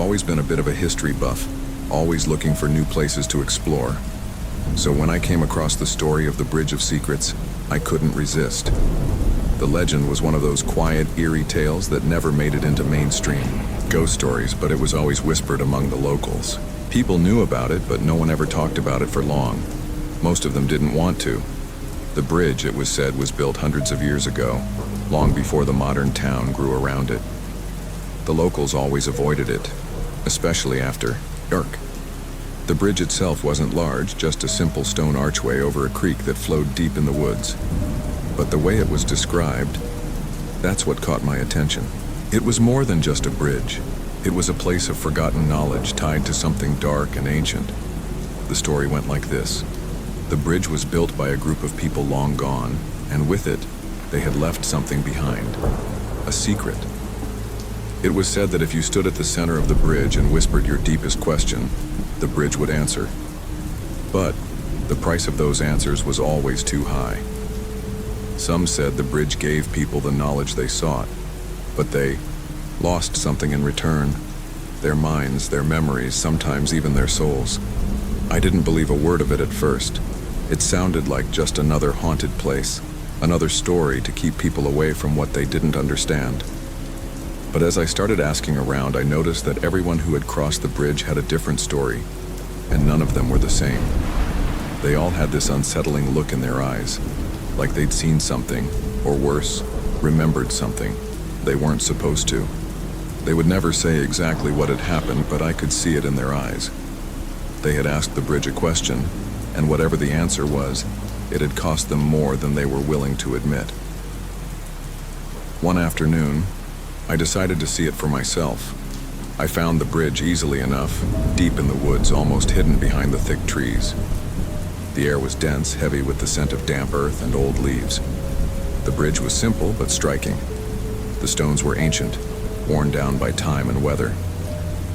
always been a bit of a history buff, always looking for new places to explore. So when I came across the story of the Bridge of Secrets, I couldn't resist. The legend was one of those quiet, eerie tales that never made it into mainstream ghost stories, but it was always whispered among the locals. People knew about it, but no one ever talked about it for long. Most of them didn't want to. The bridge, it was said, was built hundreds of years ago, long before the modern town grew around it. The locals always avoided it, especially after dark. The bridge itself wasn't large, just a simple stone archway over a creek that flowed deep in the woods. But the way it was described, that's what caught my attention. It was more than just a bridge. It was a place of forgotten knowledge tied to something dark and ancient. The story went like this. The bridge was built by a group of people long gone, and with it, they had left something behind. A secret. It was said that if you stood at the center of the bridge and whispered your deepest question, the bridge would answer. But the price of those answers was always too high. Some said the bridge gave people the knowledge they sought, but they lost something in return. Their minds, their memories, sometimes even their souls. I didn't believe a word of it at first. It sounded like just another haunted place, another story to keep people away from what they didn't understand. But as I started asking around, I noticed that everyone who had crossed the bridge had a different story, and none of them were the same. They all had this unsettling look in their eyes, like they'd seen something, or worse, remembered something they weren't supposed to. They would never say exactly what had happened, but I could see it in their eyes. They had asked the bridge a question, and whatever the answer was, it had cost them more than they were willing to admit. One afternoon, I decided to see it for myself. I found the bridge easily enough, deep in the woods, almost hidden behind the thick trees. The air was dense, heavy with the scent of damp earth and old leaves. The bridge was simple but striking. The stones were ancient, worn down by time and weather.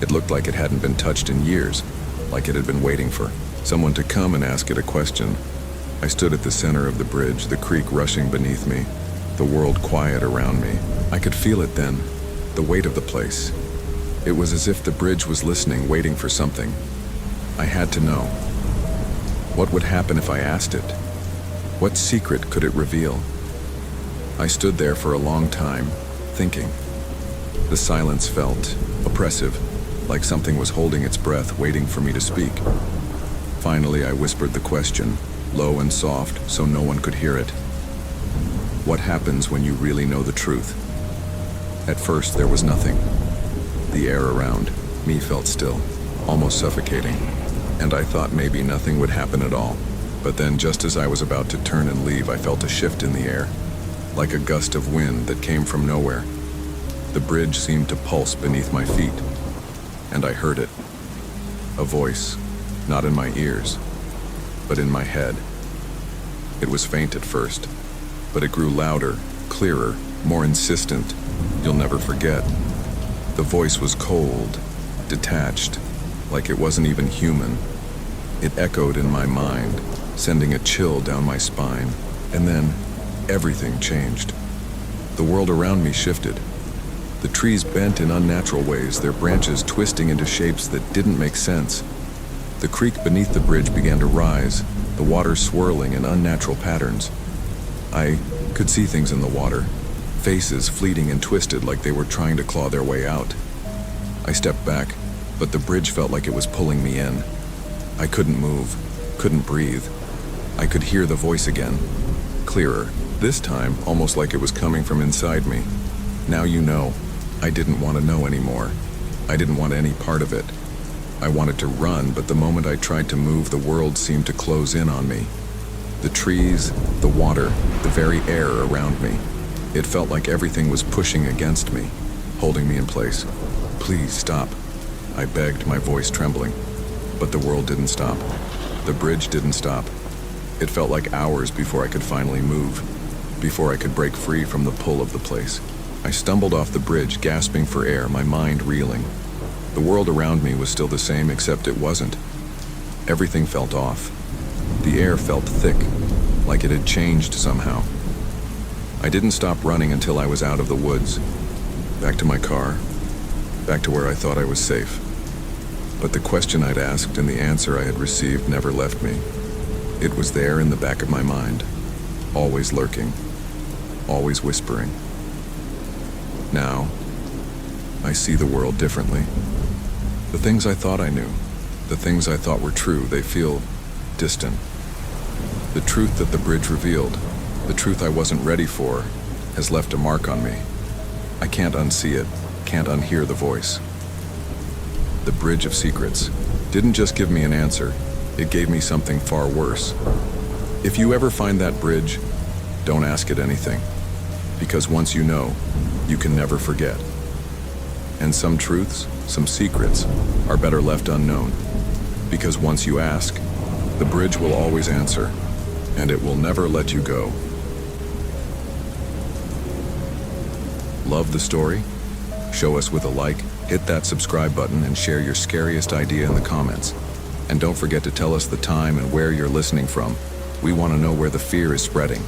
It looked like it hadn't been touched in years, like it had been waiting for someone to come and ask it a question. I stood at the center of the bridge, the creek rushing beneath me, the world quiet around me. I could feel it then, the weight of the place. It was as if the bridge was listening, waiting for something. I had to know. What would happen if I asked it? What secret could it reveal? I stood there for a long time, thinking. The silence felt oppressive, like something was holding its breath, waiting for me to speak. Finally, I whispered the question, low and soft, so no one could hear it. What happens when you really know the truth? At first, there was nothing. The air around me felt still, almost suffocating, and I thought maybe nothing would happen at all. But then, just as I was about to turn and leave, I felt a shift in the air, like a gust of wind that came from nowhere. The bridge seemed to pulse beneath my feet, and I heard it. A voice, not in my ears, but in my head. It was faint at first, but it grew louder, clearer, more insistent. You'll never forget. The voice was cold, detached, like it wasn't even human. It echoed in my mind, sending a chill down my spine. And then, everything changed. The world around me shifted. The trees bent in unnatural ways, their branches twisting into shapes that didn't make sense. The creek beneath the bridge began to rise, the water swirling in unnatural patterns. I could see things in the water, faces fleeting and twisted like they were trying to claw their way out. I stepped back, but the bridge felt like it was pulling me in. I couldn't move, couldn't breathe. I could hear the voice again, clearer, this time almost like it was coming from inside me. Now you know. I didn't want to know anymore. I didn't want any part of it. I wanted to run, but the moment I tried to move, the world seemed to close in on me. The trees, the water, the very air around me. It felt like everything was pushing against me, holding me in place. Please stop, I begged, my voice trembling. But the world didn't stop. The bridge didn't stop. It felt like hours before I could finally move, before I could break free from the pull of the place. I stumbled off the bridge, gasping for air, my mind reeling. The world around me was still the same, except it wasn't. Everything felt off. The air felt thick, like it had changed somehow. I didn't stop running until I was out of the woods, back to my car, back to where I thought I was safe. But the question I'd asked and the answer I had received never left me. It was there in the back of my mind, always lurking, always whispering. Now, I see the world differently. The things I thought I knew, the things I thought were true, they feel distant. The truth that the bridge revealed, the truth I wasn't ready for, has left a mark on me. I can't unsee it, can't unhear the voice. The Bridge of Secrets didn't just give me an answer, it gave me something far worse. If you ever find that bridge, don't ask it anything, because once you know, you can never forget. And some truths, some secrets, are better left unknown, because once you ask, the bridge will always answer, and it will never let you go. Love the story? Show us with a like, hit that subscribe button, and share your scariest idea in the comments. And don't forget to tell us the time and where you're listening from. We want to know where the fear is spreading.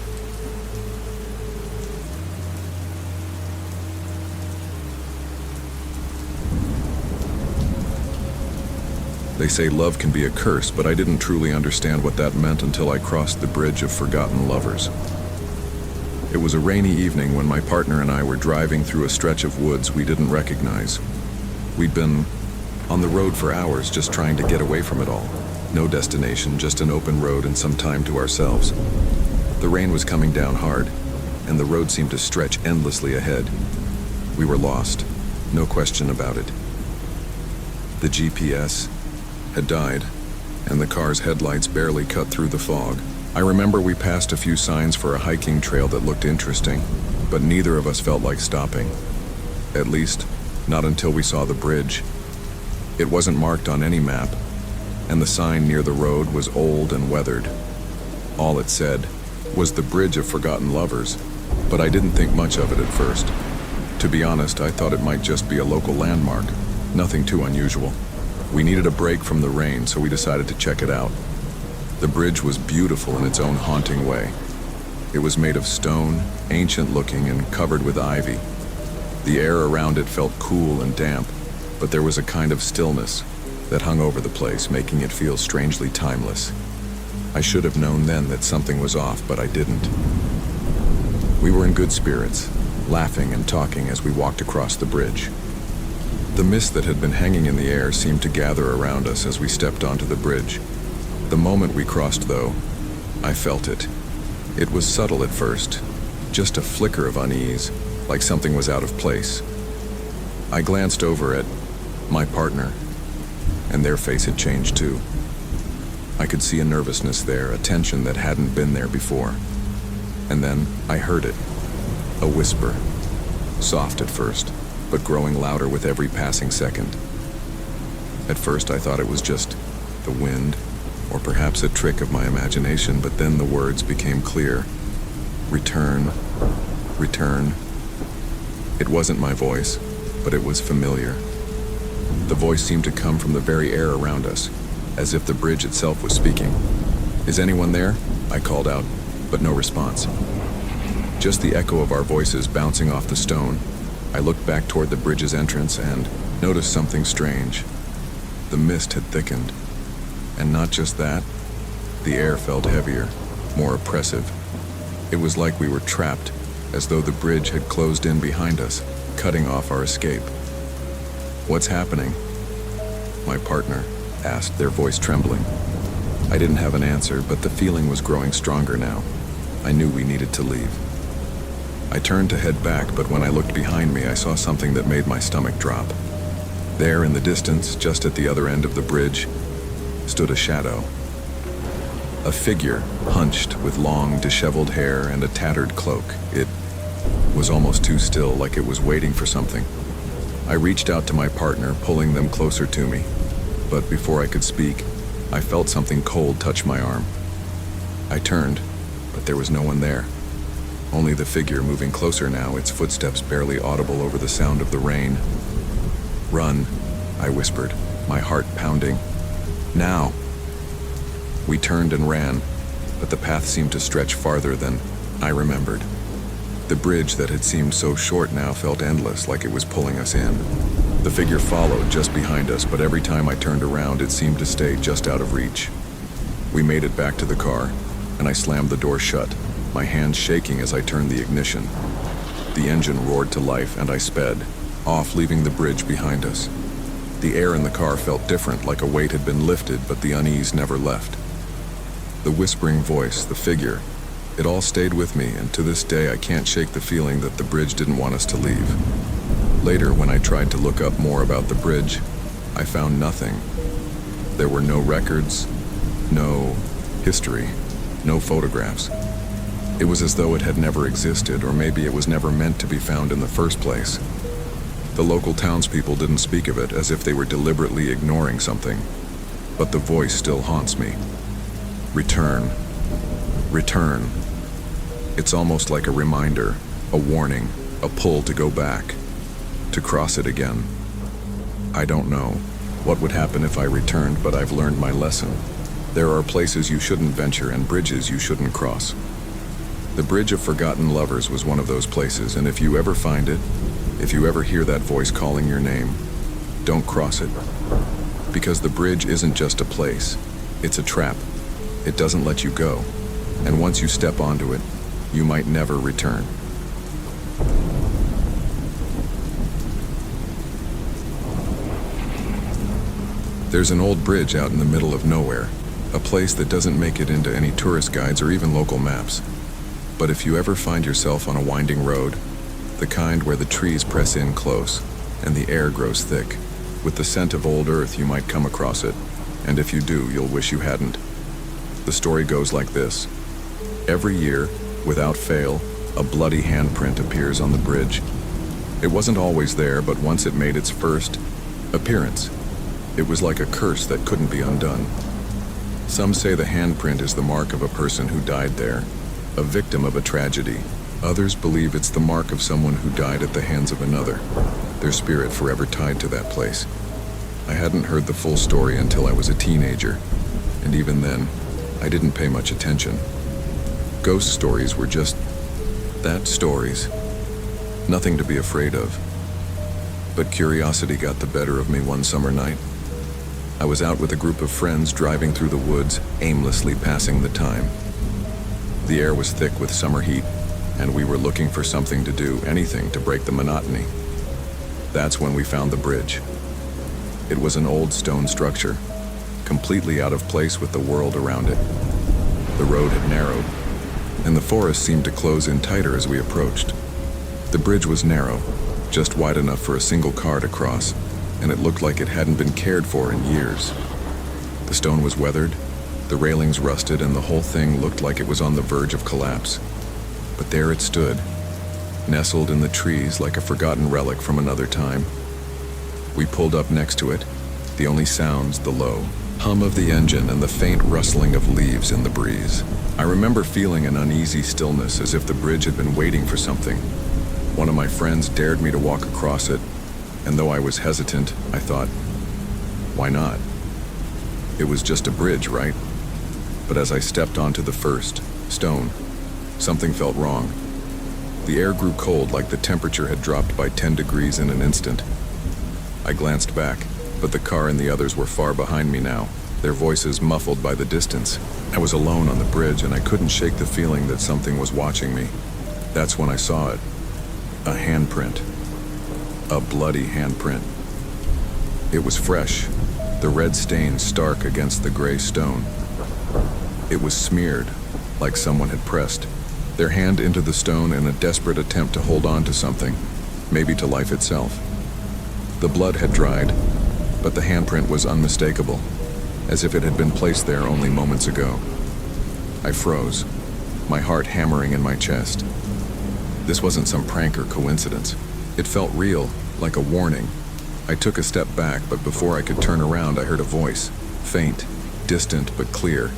They say love can be a curse, but I didn't truly understand what that meant until I crossed the bridge of forgotten lovers. It was a rainy evening when my partner and I were driving through a stretch of woods we didn't recognize. We'd been on the road for hours just trying to get away from it all. No destination, just an open road and some time to ourselves. The rain was coming down hard, and the road seemed to stretch endlessly ahead. We were lost, no question about it. The GPS had died, and the car's headlights barely cut through the fog. I remember we passed a few signs for a hiking trail that looked interesting, but neither of us felt like stopping. At least, not until we saw the bridge. It wasn't marked on any map, and the sign near the road was old and weathered. All it said was the Bridge of Forgotten Lovers, but I didn't think much of it at first. To be honest, I thought it might just be a local landmark, nothing too unusual. We needed a break from the rain, so we decided to check it out. The bridge was beautiful in its own haunting way. It was made of stone, ancient looking, and covered with ivy. The air around it felt cool and damp, but there was a kind of stillness that hung over the place, making it feel strangely timeless. I should have known then that something was off, but I didn't. We were in good spirits, laughing and talking as we walked across the bridge. The mist that had been hanging in the air seemed to gather around us as we stepped onto the bridge. The moment we crossed, though, I felt it. It was subtle at first, just a flicker of unease, like something was out of place. I glanced over at my partner, and their face had changed too. I could see a nervousness there, a tension that hadn't been there before. And then I heard it, a whisper, soft at first, but growing louder with every passing second. At first I thought it was just the wind, or perhaps a trick of my imagination, but then the words became clear. Return, return. It wasn't my voice, but it was familiar. The voice seemed to come from the very air around us, as if the bridge itself was speaking. "Is anyone there?" I called out, but no response. Just the echo of our voices bouncing off the stone. I looked back toward the bridge's entrance and noticed something strange. The mist had thickened. And not just that, the air felt heavier, more oppressive. It was like we were trapped, as though the bridge had closed in behind us, cutting off our escape. "What's happening?" my partner asked, their voice trembling. I didn't have an answer, but the feeling was growing stronger now. I knew we needed to leave. I turned to head back, but when I looked behind me, I saw something that made my stomach drop. There in the distance, just at the other end of the bridge, stood a shadow. A figure, hunched with long, disheveled hair and a tattered cloak. It was almost too still, like it was waiting for something. I reached out to my partner, pulling them closer to me. But before I could speak, I felt something cold touch my arm. I turned, but there was no one there. Only the figure moving closer now, its footsteps barely audible over the sound of the rain. "Run," I whispered, my heart pounding. "Now!" We turned and ran, but the path seemed to stretch farther than I remembered. The bridge that had seemed so short now felt endless, like it was pulling us in. The figure followed just behind us, but every time I turned around, it seemed to stay just out of reach. We made it back to the car, and I slammed the door shut, my hands shaking as I turned the ignition. The engine roared to life, and I sped, off, leaving the bridge behind us. The air in the car felt different, like a weight had been lifted, but the unease never left. The whispering voice, the figure, it all stayed with me, and to this day I can't shake the feeling that the bridge didn't want us to leave. Later, when I tried to look up more about the bridge, I found nothing. There were no records, no history, no photographs. It was as though it had never existed, or maybe it was never meant to be found in the first place. The local townspeople didn't speak of it, as if they were deliberately ignoring something. But the voice still haunts me. Return. Return. It's almost like a reminder, a warning, a pull to go back, to cross it again. I don't know what would happen if I returned, but I've learned my lesson. There are places you shouldn't venture and bridges you shouldn't cross. The Bridge of Forgotten Lovers was one of those places, and if you ever find it, if you ever hear that voice calling your name, don't cross it. Because the bridge isn't just a place, it's a trap. It doesn't let you go, and once you step onto it, you might never return. There's an old bridge out in the middle of nowhere, a place that doesn't make it into any tourist guides or even local maps. But if you ever find yourself on a winding road, the kind where the trees press in close and the air grows thick, with the scent of old earth, you might come across it, and if you do, you'll wish you hadn't. The story goes like this. Every year, without fail, a bloody handprint appears on the bridge. It wasn't always there, but once it made its first appearance, it was like a curse that couldn't be undone. Some say the handprint is the mark of a person who died there, a victim of a tragedy. Others believe it's the mark of someone who died at the hands of another, their spirit forever tied to that place. I hadn't heard the full story until I was a teenager, and even then, I didn't pay much attention. Ghost stories were just that, stories. Nothing to be afraid of. But curiosity got the better of me one summer night. I was out with a group of friends driving through the woods, aimlessly passing the time. The air was thick with summer heat, and we were looking for something to do, anything to break the monotony. That's when we found the bridge. It was an old stone structure, completely out of place with the world around it. The road had narrowed, and the forest seemed to close in tighter as we approached. The bridge was narrow, just wide enough for a single car to cross, and it looked like it hadn't been cared for in years. The stone was weathered, the railings rusted, and the whole thing looked like it was on the verge of collapse. But there it stood, nestled in the trees like a forgotten relic from another time. We pulled up next to it, the only sounds the low hum of the engine and the faint rustling of leaves in the breeze. I remember feeling an uneasy stillness, as if the bridge had been waiting for something. One of my friends dared me to walk across it, and though I was hesitant, I thought, why not? It was just a bridge, right? But as I stepped onto the first stone, something felt wrong. The air grew cold, like the temperature had dropped by 10 degrees in an instant. I glanced back, but the car and the others were far behind me now, their voices muffled by the distance. I was alone on the bridge, and I couldn't shake the feeling that something was watching me. That's when I saw it. A handprint. A bloody handprint. It was fresh, the red stain stark against the gray stone. It was smeared, like someone had pressed their hand into the stone in a desperate attempt to hold on to something, maybe to life itself. The blood had dried, but the handprint was unmistakable, as if it had been placed there only moments ago. I froze, my heart hammering in my chest. This wasn't some prank or coincidence. It felt real, like a warning. I took a step back, but before I could turn around, I heard a voice, faint, distant but clear.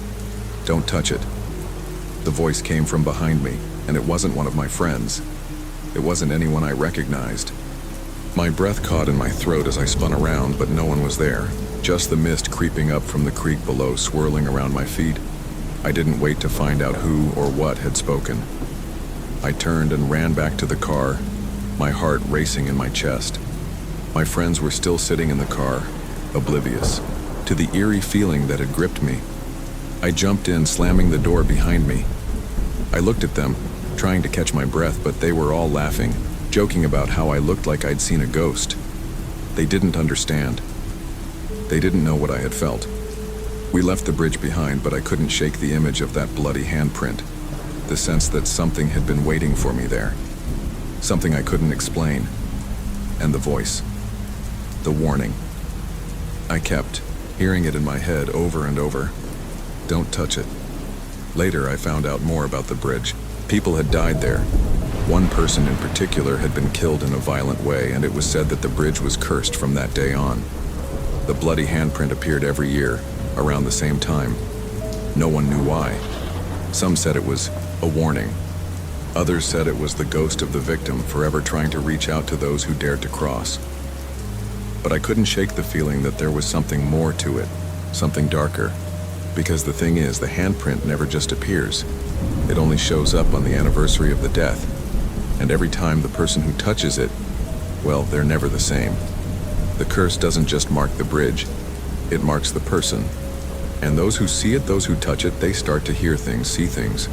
Don't touch it. The voice came from behind me, and it wasn't one of my friends. It wasn't anyone I recognized. My breath caught in my throat as I spun around, but no one was there, just the mist creeping up from the creek below, swirling around my feet. I didn't wait to find out who or what had spoken. I turned and ran back to the car, my heart racing in my chest. My friends were still sitting in the car, oblivious to the eerie feeling that had gripped me. I jumped in, slamming the door behind me. I looked at them, trying to catch my breath, but they were all laughing, joking about how I looked like I'd seen a ghost. They didn't understand. They didn't know what I had felt. We left the bridge behind, but I couldn't shake the image of that bloody handprint, the sense that something had been waiting for me there. Something I couldn't explain. And the voice. The warning. I kept hearing it in my head over and over. Don't touch it. Later, I found out more about the bridge. People had died there. One person in particular had been killed in a violent way, and it was said that the bridge was cursed from that day on. The bloody handprint appeared every year, around the same time. No one knew why. Some said it was a warning. Others said it was the ghost of the victim forever trying to reach out to those who dared to cross. But I couldn't shake the feeling that there was something more to it, something darker. Because the thing is, the handprint never just appears. It only shows up on the anniversary of the death. And every time the person who touches it, well, they're never the same. The curse doesn't just mark the bridge, it marks the person. And those who see it, those who touch it, they start to hear things, see things.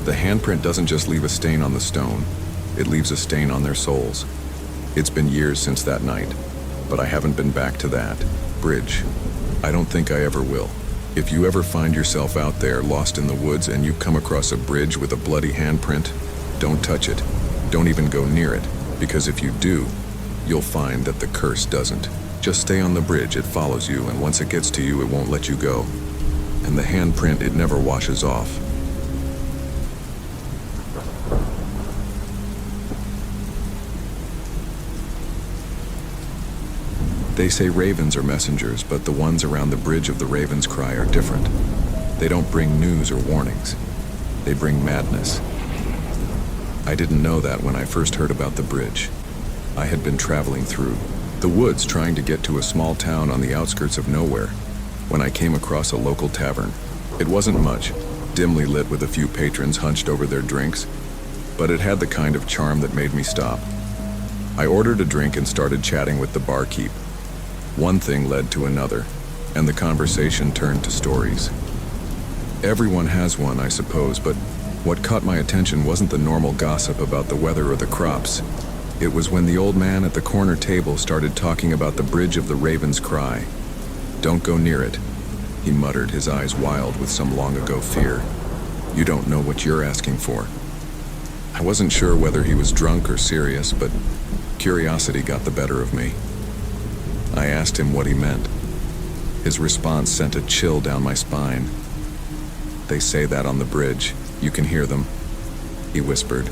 The handprint doesn't just leave a stain on the stone, it leaves a stain on their souls. It's been years since that night, but I haven't been back to that bridge. I don't think I ever will. If you ever find yourself out there lost in the woods and you come across a bridge with a bloody handprint, don't touch it. Don't even go near it, because if you do, you'll find that the curse doesn't. Just stay on the bridge, it follows you, and once it gets to you, it won't let you go. And the handprint, it never washes off. They say ravens are messengers, but the ones around the bridge of the Raven's Cry are different. They don't bring news or warnings. They bring madness. I didn't know that when I first heard about the bridge. I had been traveling through the woods trying to get to a small town on the outskirts of nowhere when I came across a local tavern. It wasn't much, dimly lit with a few patrons hunched over their drinks, but it had the kind of charm that made me stop. I ordered a drink and started chatting with the barkeep. One thing led to another, and the conversation turned to stories. Everyone has one, I suppose, but what caught my attention wasn't the normal gossip about the weather or the crops. It was when the old man at the corner table started talking about the bridge of the Raven's Cry. Don't go near it, he muttered, his eyes wild with some long-ago fear. You don't know what you're asking for. I wasn't sure whether he was drunk or serious, but curiosity got the better of me. I asked him what he meant. His response sent a chill down my spine. They say that on the bridge. You can hear them, he whispered.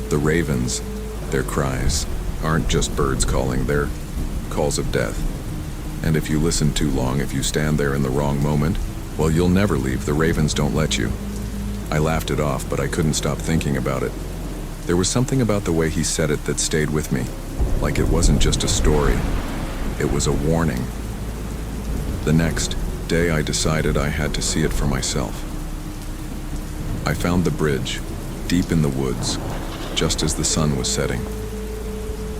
The ravens, their cries, aren't just birds calling, they're calls of death. And if you listen too long, if you stand there in the wrong moment, well, you'll never leave. The ravens don't let you. I laughed it off, but I couldn't stop thinking about it. There was something about the way he said it that stayed with me, like it wasn't just a story. It was a warning. The next day, I decided I had to see it for myself. I found the bridge, deep in the woods, just as the sun was setting.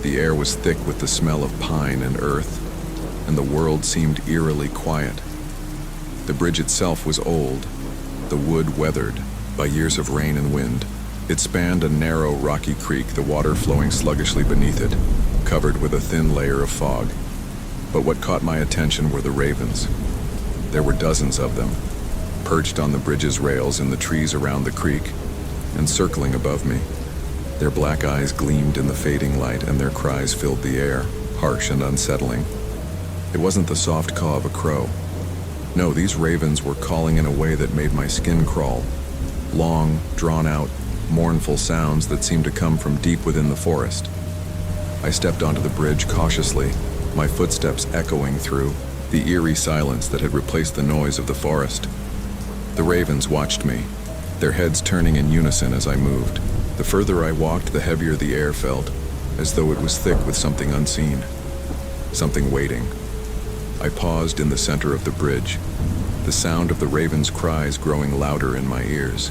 The air was thick with the smell of pine and earth, and the world seemed eerily quiet. The bridge itself was old, the wood weathered by years of rain and wind. It spanned a narrow, rocky creek, the water flowing sluggishly beneath it, covered with a thin layer of fog. But what caught my attention were the ravens. There were dozens of them, perched on the bridge's rails in the trees around the creek, and circling above me. Their black eyes gleamed in the fading light, and their cries filled the air, harsh and unsettling. It wasn't the soft caw of a crow. No, these ravens were calling in a way that made my skin crawl. Long, drawn-out, mournful sounds that seemed to come from deep within the forest. I stepped onto the bridge cautiously, my footsteps echoing through the eerie silence that had replaced the noise of the forest. The ravens watched me, their heads turning in unison as I moved. The further I walked, the heavier the air felt, as though it was thick with something unseen, something waiting. I paused in the center of the bridge, the sound of the ravens' cries growing louder in my ears.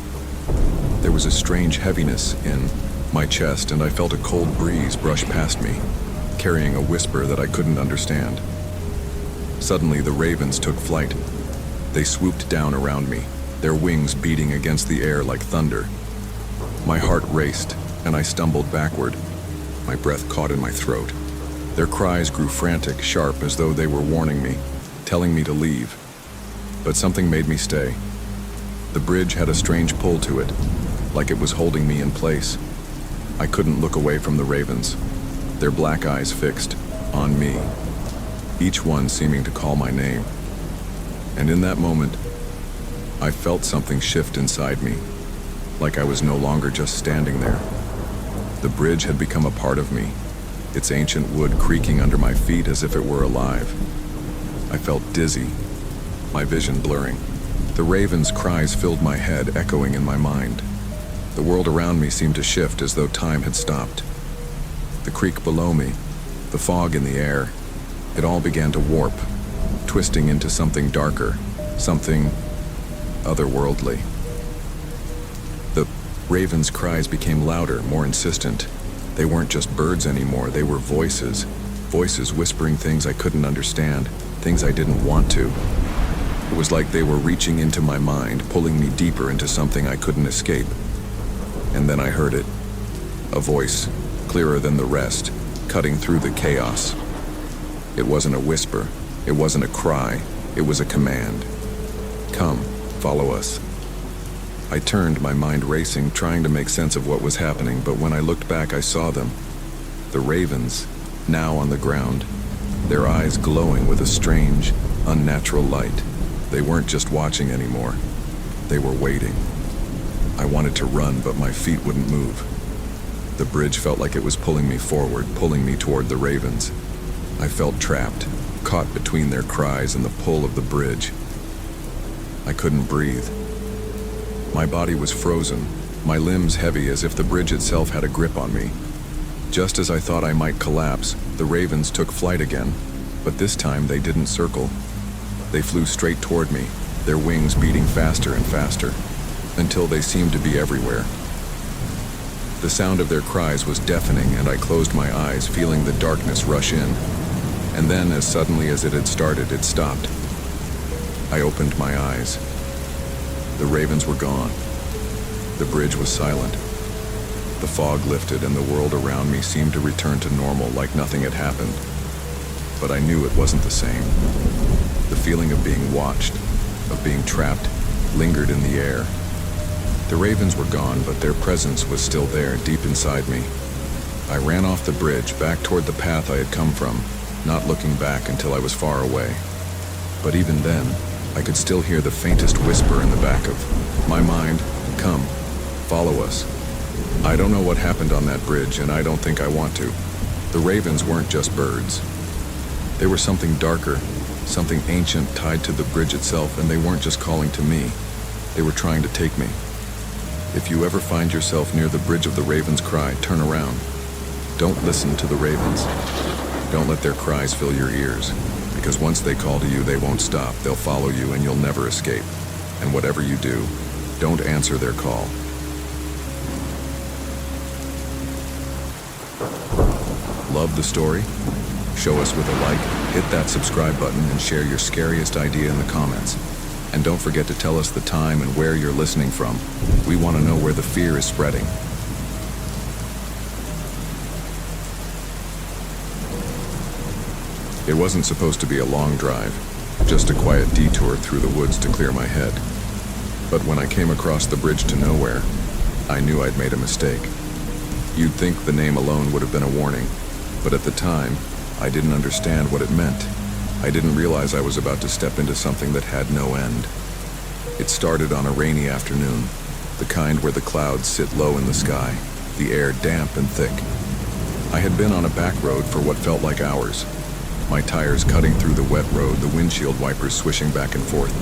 There was a strange heaviness in my chest, and I felt a cold breeze brush past me, carrying a whisper that I couldn't understand. Suddenly, the ravens took flight. They swooped down around me, their wings beating against the air like thunder. My heart raced, and I stumbled backward, my breath caught in my throat. Their cries grew frantic, sharp, as though they were warning me, telling me to leave. But something made me stay. The bridge had a strange pull to it, like it was holding me in place. I couldn't look away from the ravens, their black eyes fixed on me, each one seeming to call my name. And in that moment, I felt something shift inside me, like I was no longer just standing there. The bridge had become a part of me, its ancient wood creaking under my feet as if it were alive. I felt dizzy, my vision blurring. The ravens' cries filled my head, echoing in my mind. The world around me seemed to shift as though time had stopped. The creek below me, the fog in the air, it all began to warp, twisting into something darker, something otherworldly. The ravens' cries became louder, more insistent. They weren't just birds anymore, they were voices. Voices whispering things I couldn't understand, things I didn't want to. It was like they were reaching into my mind, pulling me deeper into something I couldn't escape. And then I heard it. A voice, clearer than the rest, cutting through the chaos. It wasn't a whisper, it wasn't a cry, it was a command. Come, follow us. I turned, my mind racing, trying to make sense of what was happening, but when I looked back, I saw them. The ravens, now on the ground, their eyes glowing with a strange, unnatural light. They weren't just watching anymore. They were waiting. I wanted to run, but my feet wouldn't move. The bridge felt like it was pulling me forward, pulling me toward the ravens. I felt trapped, caught between their cries and the pull of the bridge. I couldn't breathe. My body was frozen, my limbs heavy as if the bridge itself had a grip on me. Just as I thought I might collapse, the ravens took flight again, but this time they didn't circle. They flew straight toward me, their wings beating faster and faster, until they seemed to be everywhere. The sound of their cries was deafening, and I closed my eyes, feeling the darkness rush in. And then, as suddenly as it had started, it stopped. I opened my eyes. The ravens were gone. The bridge was silent. The fog lifted, and the world around me seemed to return to normal, like nothing had happened. But I knew it wasn't the same. The feeling of being watched, of being trapped, lingered in the air. The ravens were gone, but their presence was still there, deep inside me. I ran off the bridge, back toward the path I had come from, not looking back until I was far away. But even then, I could still hear the faintest whisper in the back of my mind, come, follow us. I don't know what happened on that bridge, and I don't think I want to. The ravens weren't just birds. They were something darker, something ancient tied to the bridge itself, and they weren't just calling to me. They were trying to take me. If you ever find yourself near the bridge of the ravens' cry, turn around. Don't listen to the ravens. Don't let their cries fill your ears, because once they call to you, they won't stop. They'll follow you and you'll never escape. And whatever you do, don't answer their call. Love the story? Show us with a like, hit that subscribe button, and share your scariest idea in the comments. And don't forget to tell us the time and where you're listening from. We want to know where the fear is spreading. It wasn't supposed to be a long drive, just a quiet detour through the woods to clear my head. But when I came across the bridge to nowhere, I knew I'd made a mistake. You'd think the name alone would have been a warning, but at the time, I didn't understand what it meant. I didn't realize I was about to step into something that had no end. It started on a rainy afternoon, the kind where the clouds sit low in the sky, the air damp and thick. I had been on a back road for what felt like hours, my tires cutting through the wet road, the windshield wipers swishing back and forth.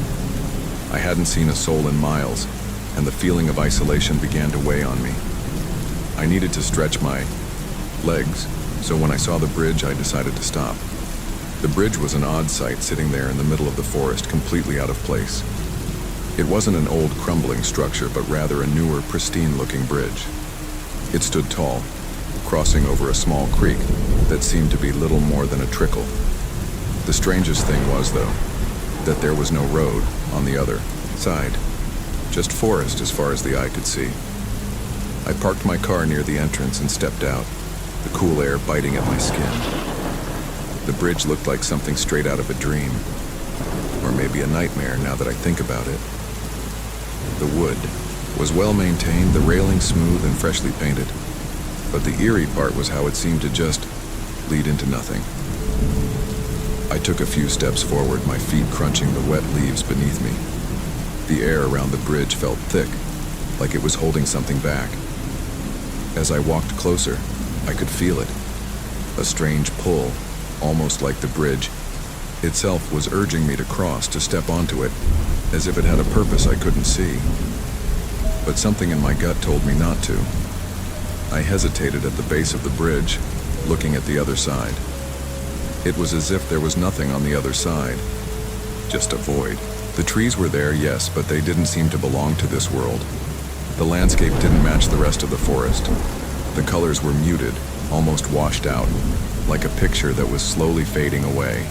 I hadn't seen a soul in miles, and the feeling of isolation began to weigh on me. I needed to stretch my legs, so when I saw the bridge, I decided to stop. The bridge was an odd sight, sitting there in the middle of the forest, completely out of place. It wasn't an old, crumbling structure, but rather a newer, pristine-looking bridge. It stood tall, crossing over a small creek that seemed to be little more than a trickle. The strangest thing was, though, that there was no road on the other side, just forest as far as the eye could see. I parked my car near the entrance and stepped out, the cool air biting at my skin. The bridge looked like something straight out of a dream, or maybe a nightmare now that I think about it. The wood was well maintained, the railing smooth and freshly painted, but the eerie part was how it seemed to just lead into nothing. I took a few steps forward, my feet crunching the wet leaves beneath me. The air around the bridge felt thick, like it was holding something back. As I walked closer, I could feel it. A strange pull, almost like the bridge itself was urging me to cross, to step onto it, as if it had a purpose I couldn't see. But something in my gut told me not to. I hesitated at the base of the bridge, looking at the other side. It was as if there was nothing on the other side, just a void. The trees were there, yes, but they didn't seem to belong to this world. The landscape didn't match the rest of the forest. The colors were muted, almost washed out, like a picture that was slowly fading away.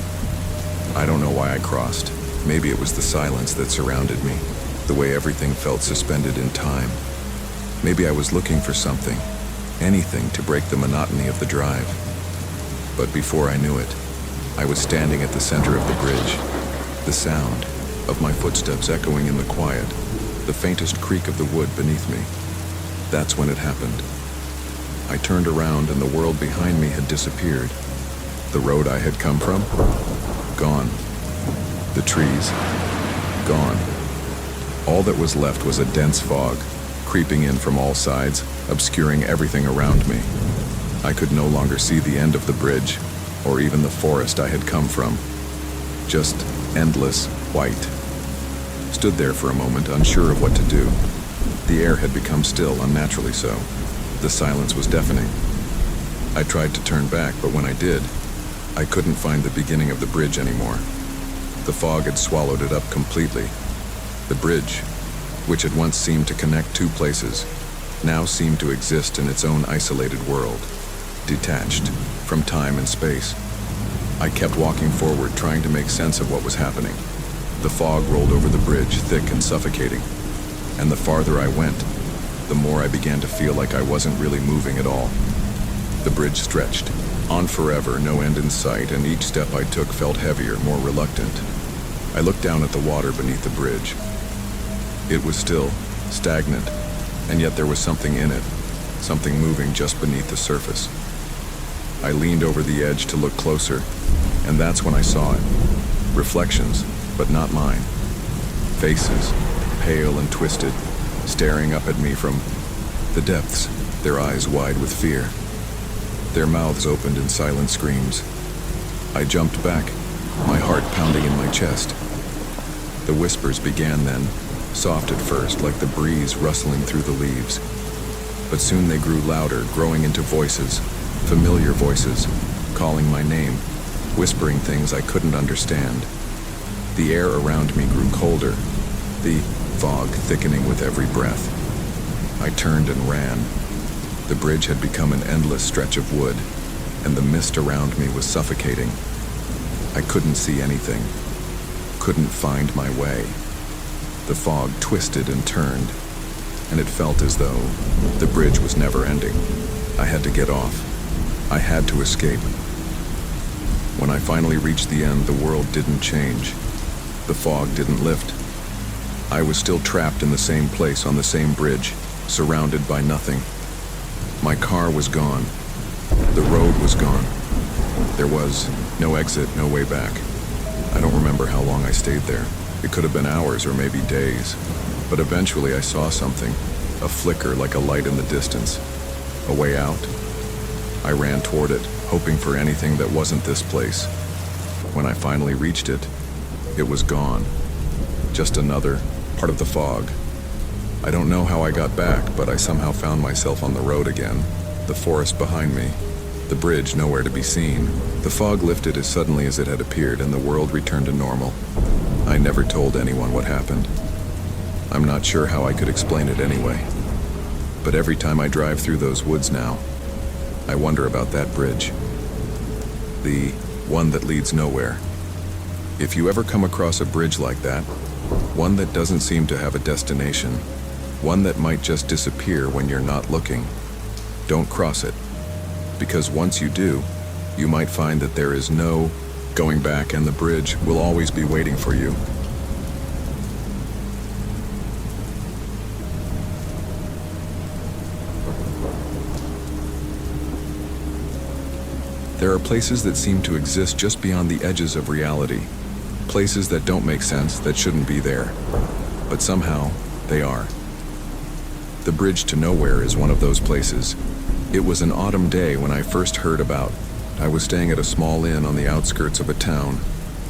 I don't know why I crossed. Maybe it was the silence that surrounded me, the way everything felt suspended in time. Maybe I was looking for something, anything to break the monotony of the drive. But before I knew it, I was standing at the center of the bridge, the sound of my footsteps echoing in the quiet, the faintest creak of the wood beneath me. That's when it happened. I turned around and the world behind me had disappeared. The road I had come from, gone. The trees, gone. All that was left was a dense fog, creeping in from all sides, obscuring everything around me. I could no longer see the end of the bridge, or even the forest I had come from. Just endless white. Stood there for a moment, unsure of what to do. The air had become still, unnaturally so. The silence was deafening. I tried to turn back, but when I did, I couldn't find the beginning of the bridge anymore. The fog had swallowed it up completely. The bridge, which had once seemed to connect two places, now seemed to exist in its own isolated world, detached from time and space. I kept walking forward, trying to make sense of what was happening. The fog rolled over the bridge, thick and suffocating, and the farther I went, the more I began to feel like I wasn't really moving at all. The bridge stretched, on forever, no end in sight, and each step I took felt heavier, more reluctant. I looked down at the water beneath the bridge. It was still, stagnant, and yet there was something in it, something moving just beneath the surface. I leaned over the edge to look closer, and that's when I saw it. Reflections, but not mine. Faces, pale and twisted, staring up at me from the depths, their eyes wide with fear. Their mouths opened in silent screams. I jumped back, my heart pounding in my chest. The whispers began then, soft at first, like the breeze rustling through the leaves. But soon they grew louder, growing into voices, familiar voices, calling my name, whispering things I couldn't understand. The air around me grew colder, the fog thickening with every breath. I turned and ran. The bridge had become an endless stretch of wood, and the mist around me was suffocating. I couldn't see anything, couldn't find my way. The fog twisted and turned, and it felt as though the bridge was never ending. I had to get off. I had to escape. When I finally reached the end, the world didn't change. The fog didn't lift. I was still trapped in the same place on the same bridge, surrounded by nothing. My car was gone. The road was gone. There was no exit, no way back. I don't remember how long I stayed there. It could have been hours or maybe days. But eventually I saw something, a flicker like a light in the distance. A way out. I ran toward it, hoping for anything that wasn't this place. When I finally reached it, it was gone. Just another part of the fog. I don't know how I got back, but I somehow found myself on the road again. The forest behind me. The bridge nowhere to be seen. The fog lifted as suddenly as it had appeared, and the world returned to normal. I never told anyone what happened. I'm not sure how I could explain it anyway. But every time I drive through those woods now, I wonder about that bridge. The one that leads nowhere. If you ever come across a bridge like that, one that doesn't seem to have a destination, one that might just disappear when you're not looking, don't cross it. Because once you do, you might find that there is no going back, and the bridge will always be waiting for you. There are places that seem to exist just beyond the edges of reality. Places that don't make sense, that shouldn't be there. But somehow, they are. The bridge to nowhere is one of those places. It was an autumn day when I first heard about. I was staying at a small inn on the outskirts of a town,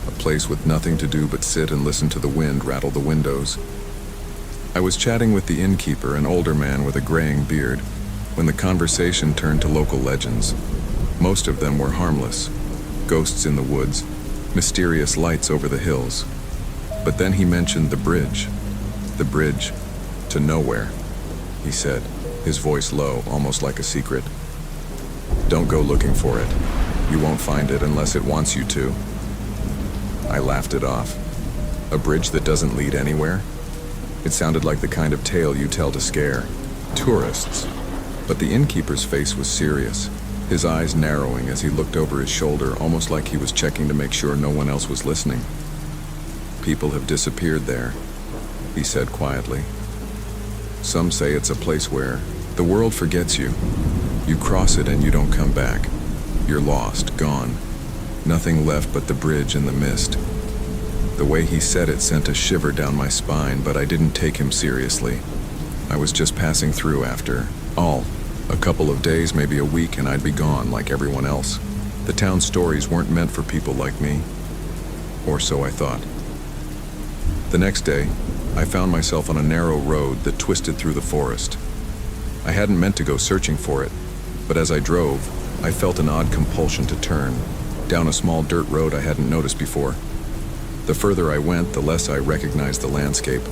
a place with nothing to do but sit and listen to the wind rattle the windows. I was chatting with the innkeeper, an older man with a graying beard, when the conversation turned to local legends. Most of them were harmless. Ghosts in the woods, mysterious lights over the hills. But then he mentioned the bridge. The bridge to nowhere, he said, his voice low, almost like a secret. Don't go looking for it. You won't find it unless it wants you to. I laughed it off. A bridge that doesn't lead anywhere? It sounded like the kind of tale you tell to scare tourists. But the innkeeper's face was serious, his eyes narrowing as he looked over his shoulder, almost like he was checking to make sure no one else was listening. People have disappeared there, he said quietly. Some say it's a place where the world forgets you. You cross it and you don't come back. You're lost, gone. Nothing left but the bridge and the mist. The way he said it sent a shiver down my spine, but I didn't take him seriously. I was just passing through after all. A couple of days, maybe a week, and I'd be gone like everyone else. The town's stories weren't meant for people like me. Or so I thought. The next day, I found myself on a narrow road that twisted through the forest. I hadn't meant to go searching for it, but as I drove, I felt an odd compulsion to turn, down a small dirt road I hadn't noticed before. The further I went, the less I recognized the landscape,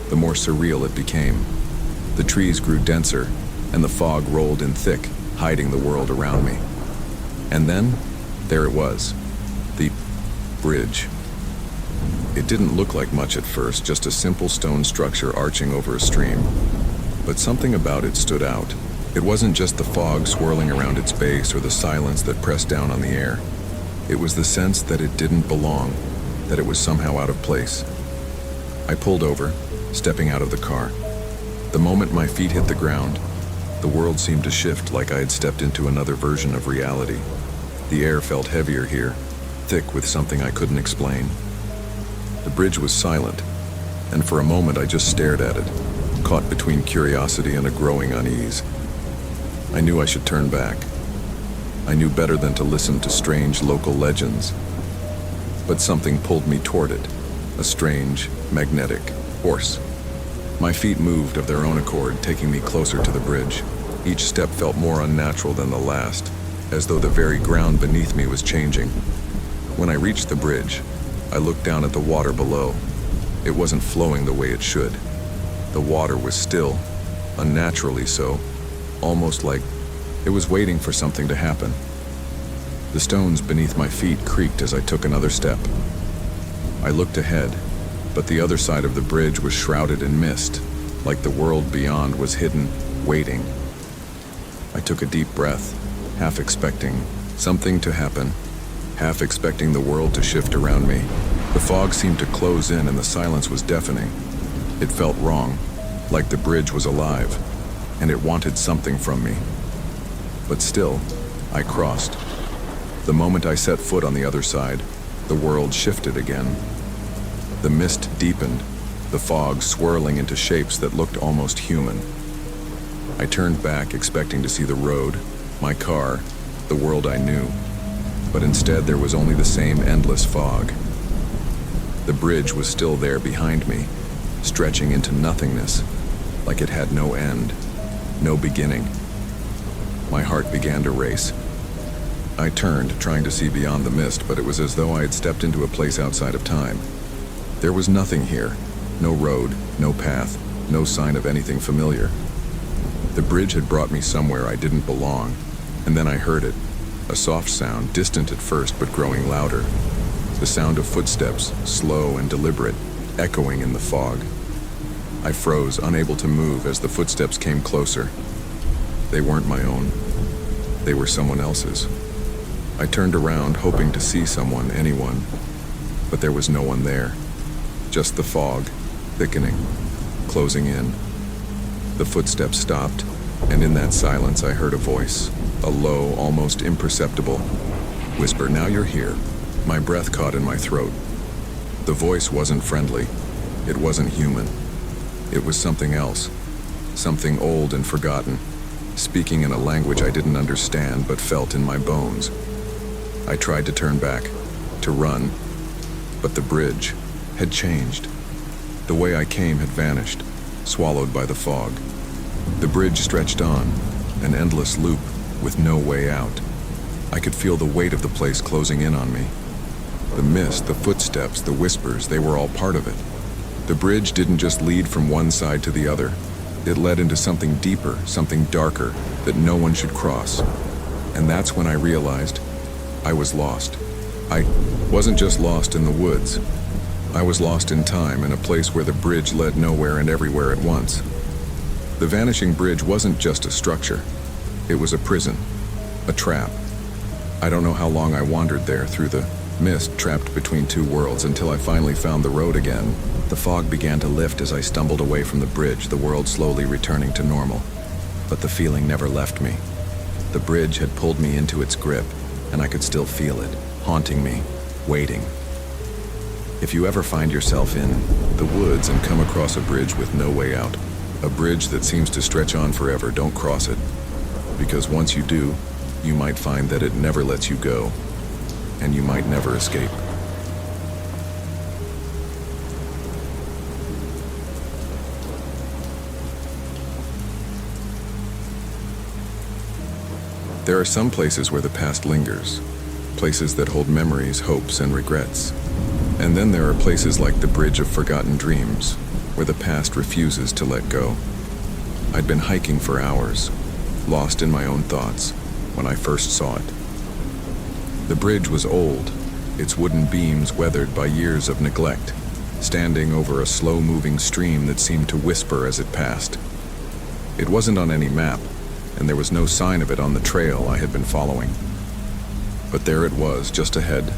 the more surreal it became. The trees grew denser, and the fog rolled in thick, hiding the world around me. And then, there it was, the bridge. It didn't look like much at first, just a simple stone structure arching over a stream. But something about it stood out. It wasn't just the fog swirling around its base or the silence that pressed down on the air. It was the sense that it didn't belong, that it was somehow out of place. I pulled over, stepping out of the car. The moment my feet hit the ground, the world seemed to shift, like I had stepped into another version of reality. The air felt heavier here, thick with something I couldn't explain. The bridge was silent, and for a moment I just stared at it, caught between curiosity and a growing unease. I knew I should turn back. I knew better than to listen to strange local legends. But something pulled me toward it, a strange, magnetic force. My feet moved of their own accord, taking me closer to the bridge. Each step felt more unnatural than the last, as though the very ground beneath me was changing. When I reached the bridge, I looked down at the water below. It wasn't flowing the way it should. The water was still, unnaturally so, almost like it was waiting for something to happen. The stones beneath my feet creaked as I took another step. I looked ahead, but the other side of the bridge was shrouded in mist, like the world beyond was hidden, waiting. I took a deep breath, half expecting something to happen, half expecting the world to shift around me. The fog seemed to close in and the silence was deafening. It felt wrong, like the bridge was alive, and it wanted something from me. But still, I crossed. The moment I set foot on the other side, the world shifted again. The mist deepened, the fog swirling into shapes that looked almost human. I turned back, expecting to see the road, my car, the world I knew. But instead there was only the same endless fog. The bridge was still there behind me, stretching into nothingness, like it had no end, no beginning. My heart began to race. I turned, trying to see beyond the mist, but it was as though I had stepped into a place outside of time. There was nothing here, no road, no path, no sign of anything familiar. The bridge had brought me somewhere I didn't belong, And then I heard it, a soft sound, distant at first but growing louder. The sound of footsteps, slow and deliberate, echoing in the fog. I froze, unable to move as the footsteps came closer. They weren't my own. They were someone else's. I turned around, hoping to see someone, anyone, but there was no one there. Just the fog, thickening, closing in. The footsteps stopped, and in that silence I heard a voice, a low, almost imperceptible whisper, "Now you're here." My breath caught in my throat. The voice wasn't friendly. It wasn't human. It was something else, something old and forgotten, speaking in a language I didn't understand but felt in my bones. I tried to turn back, to run, but the bridge had changed. The way I came had vanished, swallowed by the fog. The bridge stretched on, an endless loop with no way out. I could feel the weight of the place closing in on me. The mist, the footsteps, the whispers, they were all part of it. The bridge didn't just lead from one side to the other. It led into something deeper, something darker, that no one should cross. And that's when I realized I was lost. I wasn't just lost in the woods. I was lost in time, in a place where the bridge led nowhere and everywhere at once. The vanishing bridge wasn't just a structure. It was a prison, a trap. I don't know how long I wandered there through the mist, trapped between two worlds, until I finally found the road again. The fog began to lift as I stumbled away from the bridge, the world slowly returning to normal. But the feeling never left me. The bridge had pulled me into its grip, and I could still feel it, haunting me, waiting. If you ever find yourself in the woods and come across a bridge with no way out, a bridge that seems to stretch on forever, don't cross it. Because once you do, you might find that it never lets you go, and you might never escape. There are some places where the past lingers, places that hold memories, hopes, and regrets. And then there are places like the Bridge of Forgotten Dreams, where the past refuses to let go. I'd been hiking for hours, lost in my own thoughts, when I first saw it. The bridge was old, its wooden beams weathered by years of neglect, standing over a slow-moving stream that seemed to whisper as it passed. It wasn't on any map, and there was no sign of it on the trail I had been following. But there it was, just ahead,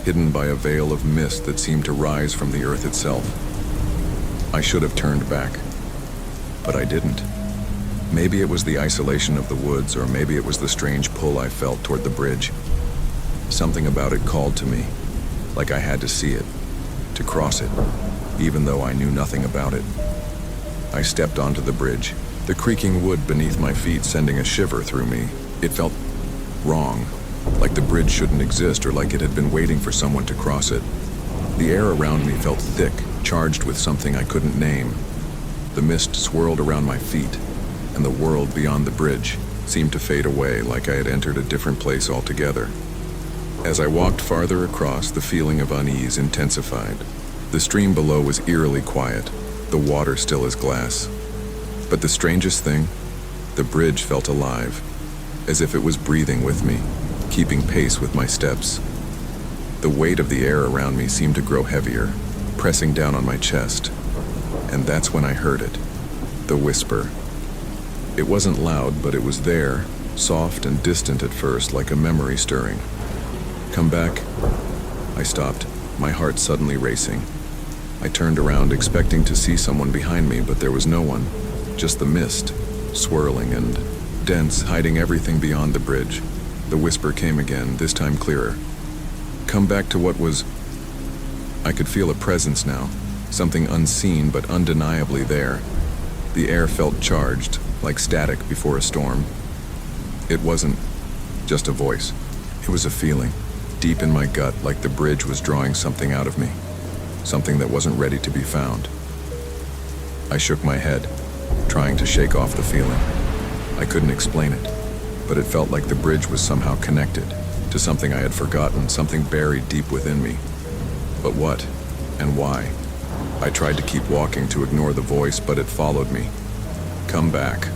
hidden by a veil of mist that seemed to rise from the earth itself. I should have turned back, but I didn't. Maybe it was the isolation of the woods, or maybe it was the strange pull I felt toward the bridge. Something about it called to me, like I had to see it, to cross it, even though I knew nothing about it. I stepped onto the bridge, the creaking wood beneath my feet sending a shiver through me. It felt wrong, like the bridge shouldn't exist, or like it had been waiting for someone to cross it. The air around me felt thick, charged with something I couldn't name. The mist swirled around my feet, and the world beyond the bridge seemed to fade away, like I had entered a different place altogether. As I walked farther across, the feeling of unease intensified. The stream below was eerily quiet, the water still as glass. But the strangest thing, the bridge felt alive, as if it was breathing with me, keeping pace with my steps. The weight of the air around me seemed to grow heavier, pressing down on my chest. And that's when I heard it, the whisper. It wasn't loud, but it was there, soft and distant at first, like a memory stirring. "Come back." I stopped, my heart suddenly racing. I turned around, expecting to see someone behind me, but there was no one, just the mist, swirling and dense, hiding everything beyond the bridge. The whisper came again, this time clearer. "Come back to what was..." I could feel a presence now, something unseen but undeniably there. The air felt charged, like static before a storm. It wasn't just a voice. It was a feeling, deep in my gut, like the bridge was drawing something out of me, something that wasn't ready to be found. I shook my head, trying to shake off the feeling. I couldn't explain it, but it felt like the bridge was somehow connected to something I had forgotten, something buried deep within me. But what and why? I tried to keep walking, to ignore the voice, but it followed me. "Come back,"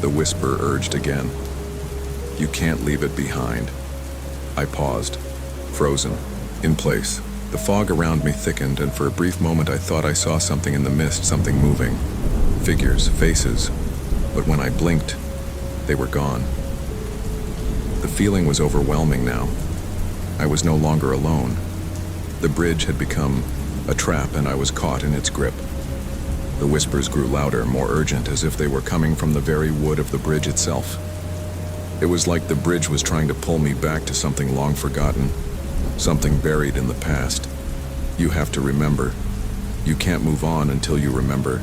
the whisper urged again. You can't leave it behind. I paused, frozen, in place. The fog around me thickened, and for a brief moment I thought I saw something in the mist, something moving. Figures, faces. But when I blinked, they were gone. The feeling was overwhelming now. I was no longer alone. The bridge had become a trap, and I was caught in its grip. The whispers grew louder, more urgent, as if they were coming from the very wood of the bridge itself. It was like the bridge was trying to pull me back to something long forgotten, something buried in the past. You have to remember. You can't move on until you remember.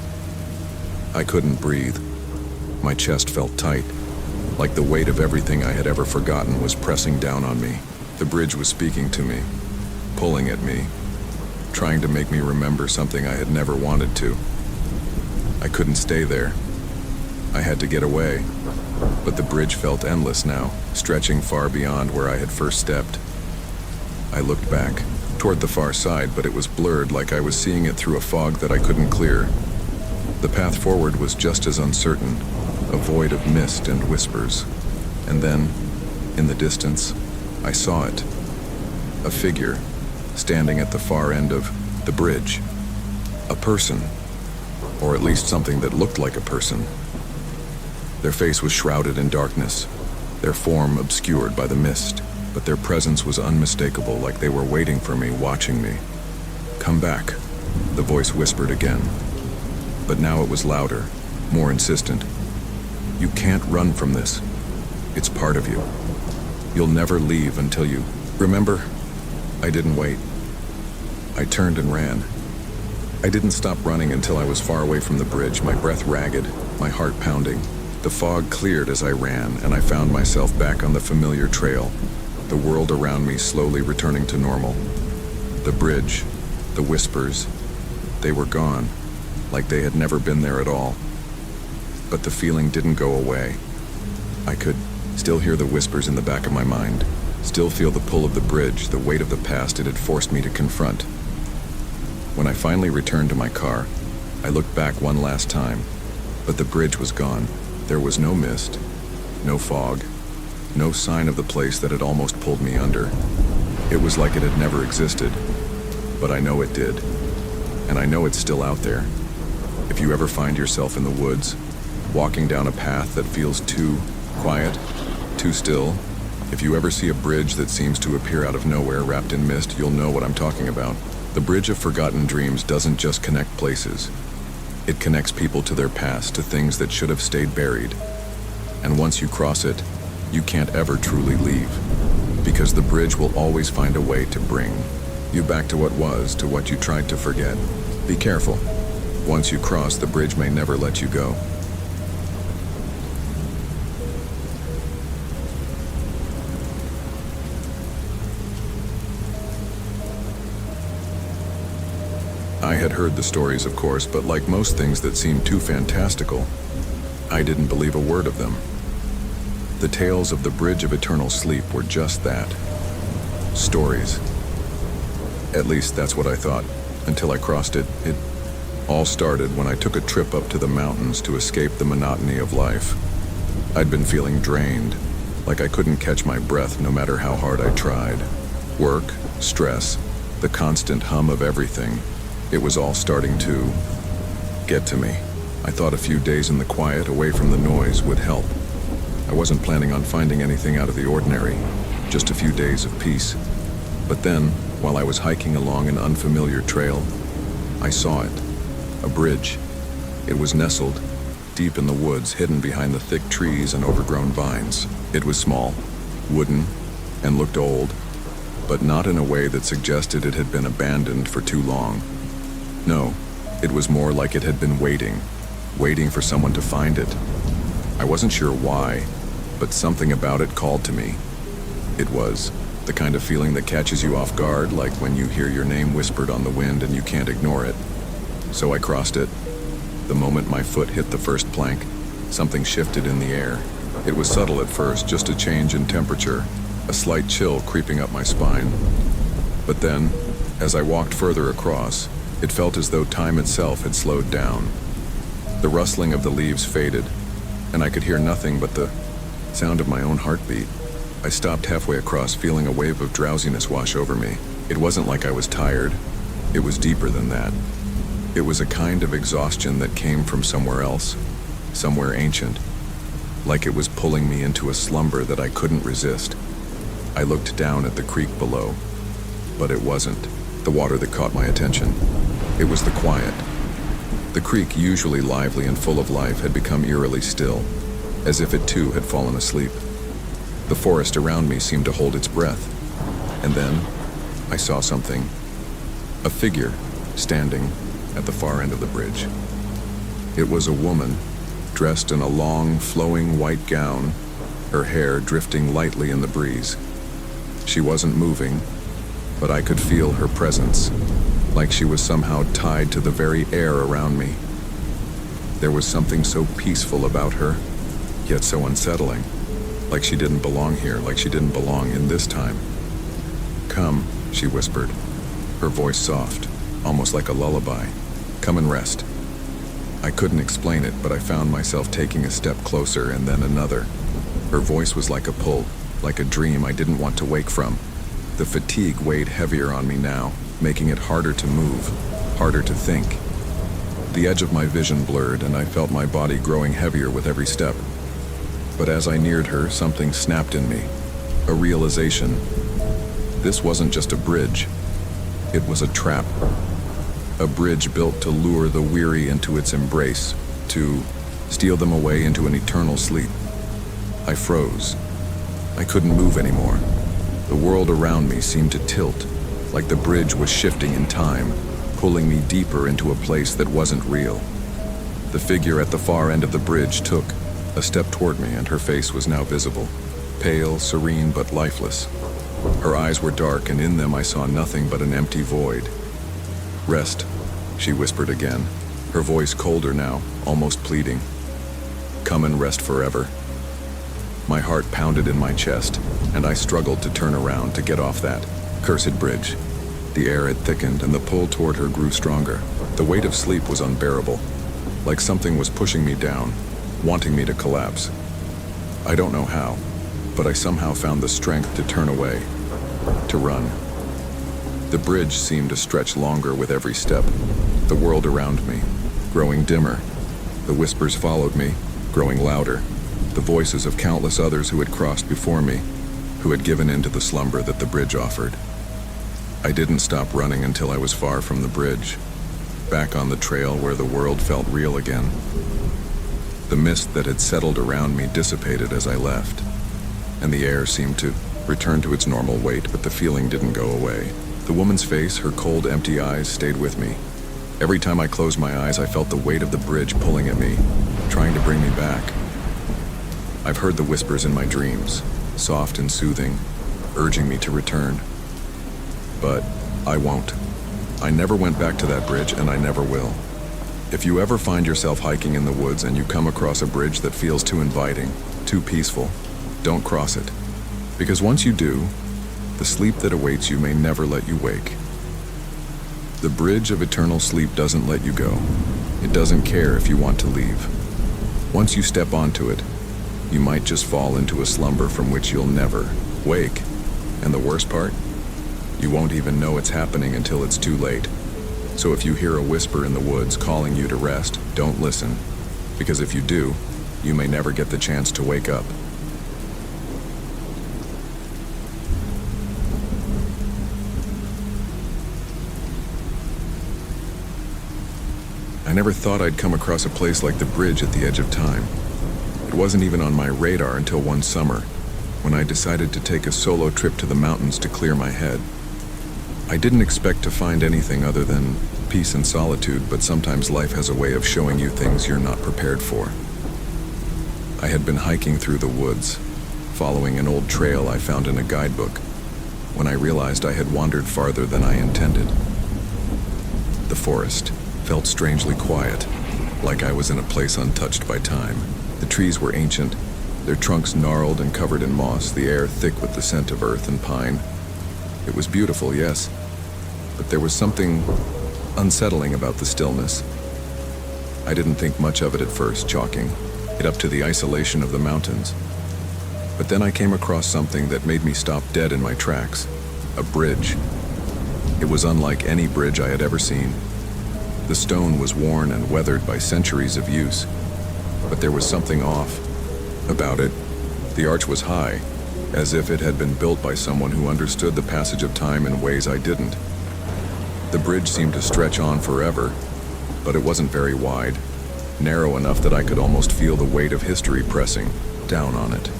I couldn't breathe. My chest felt tight, like the weight of everything I had ever forgotten was pressing down on me. The bridge was speaking to me, pulling at me, trying to make me remember something I had never wanted to. I couldn't stay there. I had to get away. But the bridge felt endless now, stretching far beyond where I had first stepped. I looked back, toward the far side, but it was blurred, like I was seeing it through a fog that I couldn't clear. The path forward was just as uncertain, a void of mist and whispers. And then, in the distance, I saw it. A figure, standing at the far end of the bridge. A person, or at least something that looked like a person. Their face was shrouded in darkness, their form obscured by the mist, but their presence was unmistakable, like they were waiting for me, watching me. "Come back," the voice whispered again. But now it was louder, more insistent. "You can't run from this. It's part of you. You'll never leave until you remember." I didn't wait. I turned and ran. I didn't stop running until I was far away from the bridge, my breath ragged, my heart pounding. The fog cleared as I ran, and I found myself back on the familiar trail, the world around me slowly returning to normal. The bridge, the whispers, they were gone, like they had never been there at all. But the feeling didn't go away. I could still hear the whispers in the back of my mind, still feel the pull of the bridge, the weight of the past it had forced me to confront. When I finally returned to my car, I looked back one last time, but the bridge was gone. There was no mist, no fog, no sign of the place that had almost pulled me under. It was like it had never existed, but I know it did, and I know it's still out there. If you ever find yourself in the woods, walking down a path that feels too quiet, too still, if you ever see a bridge that seems to appear out of nowhere wrapped in mist, you'll know what I'm talking about. The bridge of forgotten dreams doesn't just connect places. It connects people to their past, to things that should have stayed buried. And once you cross it, you can't ever truly leave, because the bridge will always find a way to bring you back to what was, to what you tried to forget. Be careful. Once you cross, the bridge may never let you go. I had heard the stories, of course, but like most things that seemed too fantastical, I didn't believe a word of them. The tales of the Bridge of Eternal Sleep were just that. Stories. At least that's what I thought, until I crossed it. It all started when I took a trip up to the mountains to escape the monotony of life. I'd been feeling drained, like I couldn't catch my breath no matter how hard I tried. Work, stress, the constant hum of everything. It was all starting to get to me. I thought a few days in the quiet, away from the noise, would help. I wasn't planning on finding anything out of the ordinary, just a few days of peace. But then, while I was hiking along an unfamiliar trail, I saw it. A bridge. It was nestled deep in the woods, hidden behind the thick trees and overgrown vines. It was small, wooden, and looked old, but not in a way that suggested it had been abandoned for too long. No, it was more like it had been waiting for someone to find it. I wasn't sure why, but something about it called to me. It was the kind of feeling that catches you off guard, like when you hear your name whispered on the wind and you can't ignore it. So I crossed it. The moment my foot hit the first plank, something shifted in the air. It was subtle at first, just a change in temperature, a slight chill creeping up my spine. But then, as I walked further across, it felt as though time itself had slowed down. The rustling of the leaves faded, and I could hear nothing but the sound of my own heartbeat. I stopped halfway across, feeling a wave of drowsiness wash over me. It wasn't like I was tired. It was deeper than that. It was a kind of exhaustion that came from somewhere else, somewhere ancient, like it was pulling me into a slumber that I couldn't resist. I looked down at the creek below, but it wasn't the water that caught my attention. It was the quiet. The creek, usually lively and full of life, had become eerily still, as if it too had fallen asleep. The forest around me seemed to hold its breath. And then I saw something. A figure standing at the far end of the bridge. It was a woman, dressed in a long, flowing white gown, her hair drifting lightly in the breeze. She wasn't moving, but I could feel her presence, like she was somehow tied to the very air around me. There was something so peaceful about her, yet so unsettling, like she didn't belong here, like she didn't belong in this time. "Come," she whispered, her voice soft, almost like a lullaby. "Come and rest." I couldn't explain it, but I found myself taking a step closer and then another. Her voice was like a pull, like a dream I didn't want to wake from. The fatigue weighed heavier on me now, making it harder to move, harder to think. The edge of my vision blurred, and I felt my body growing heavier with every step. But as I neared her, something snapped in me, a realization. This wasn't just a bridge. It was a trap. A bridge built to lure the weary into its embrace, to steal them away into an eternal sleep. I froze. I couldn't move anymore. The world around me seemed to tilt, like the bridge was shifting in time, pulling me deeper into a place that wasn't real. The figure at the far end of the bridge took a step toward me, and her face was now visible, pale, serene, but lifeless. Her eyes were dark, and in them I saw nothing but an empty void. "Rest," she whispered again, her voice colder now, almost pleading. "Come and rest forever." My heart pounded in my chest, and I struggled to turn around to get off that cursed bridge. The air had thickened, and the pull toward her grew stronger. The weight of sleep was unbearable, like something was pushing me down, wanting me to collapse. I don't know how, but I somehow found the strength to turn away, to run. The bridge seemed to stretch longer with every step, the world around me, growing dimmer. The whispers followed me, growing louder, the voices of countless others who had crossed before me, who had given in to the slumber that the bridge offered. I didn't stop running until I was far from the bridge, back on the trail where the world felt real again. The mist that had settled around me dissipated as I left, and the air seemed to return to its normal weight, but the feeling didn't go away. The woman's face, her cold, empty eyes, stayed with me. Every time I closed my eyes, I felt the weight of the bridge pulling at me, trying to bring me back. I've heard the whispers in my dreams, soft and soothing, urging me to return. But I won't. I never went back to that bridge, and I never will. If you ever find yourself hiking in the woods and you come across a bridge that feels too inviting, too peaceful, don't cross it. Because once you do, the sleep that awaits you may never let you wake. The bridge of eternal sleep doesn't let you go. It doesn't care if you want to leave. Once you step onto it, you might just fall into a slumber from which you'll never wake. And the worst part? You won't even know it's happening until it's too late. So if you hear a whisper in the woods calling you to rest, don't listen. Because if you do, you may never get the chance to wake up. I never thought I'd come across a place like the bridge at the edge of time. It wasn't even on my radar until one summer, when I decided to take a solo trip to the mountains to clear my head. I didn't expect to find anything other than peace and solitude, but sometimes life has a way of showing you things you're not prepared for. I had been hiking through the woods, following an old trail I found in a guidebook, when I realized I had wandered farther than I intended. The forest felt strangely quiet, like I was in a place untouched by time. The trees were ancient, their trunks gnarled and covered in moss, the air thick with the scent of earth and pine. It was beautiful, yes, but there was something unsettling about the stillness. I didn't think much of it at first, chalking it up to the isolation of the mountains. But then I came across something that made me stop dead in my tracks. A bridge. It was unlike any bridge I had ever seen. The stone was worn and weathered by centuries of use, but there was something off about it. The arch was high, as if it had been built by someone who understood the passage of time in ways I didn't. The bridge seemed to stretch on forever, but it wasn't very wide, narrow enough that I could almost feel the weight of history pressing down on it.